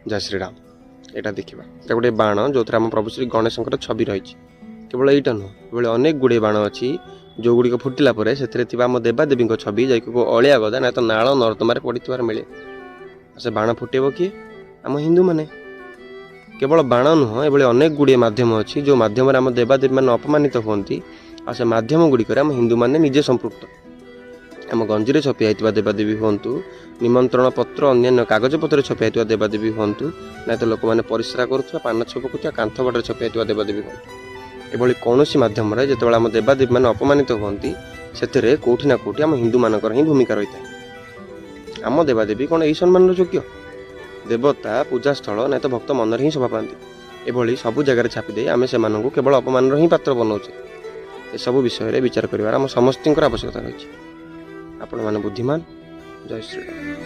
जय श्रीराम। यहाँ देखा ये गोटे बाण जो आम प्रभु श्री गणेश छवि रही केवल यहीटा नुह ये अनेक गुड़े बाण अच्छी जो गुड़िक फुटिला से आम देवादेवी छवि जैको अलिया गदा ना तो नाल नर्दमार पड़े मिले से बाण फुटेब किए आम हिंदू मैंने केवल बाण नुह ये अनेक गुड़े मध्यम अच्छी जो मध्यम आम देवादेवी मैंने अपमानित होती आ से मध्यम गुड़िक आम हिंदू मैंने निजे संपृक्त आम गंजीरे छपिया देवादेवी हूँ निमंत्रण पत्र अन्य कागज पत्र छपिया देवादेवी हूँ ना तो लोक मैंने परिश्रा करुवा पान छपकुआ कांथ बाटर छपिया देवादेवी हूँ एभली कौन मध्यम जो आम देवादेवी मैंने अपमानित होती से कौटि ना कौटि आम हिंदू मानकर ही भूमिका रही है। आम देवादेवी कौन यही सम्मान योग्य देवता पूजास्थल ना तो भक्त मन ही शोभा पाती एभली सबू जगार छापिदे आम से केवल अपमान ही पात्र बनाऊे ए सब विषय विचार कर समस्त आवश्यकता रही। आपण माने बुद्धिमान। जय श्री राम।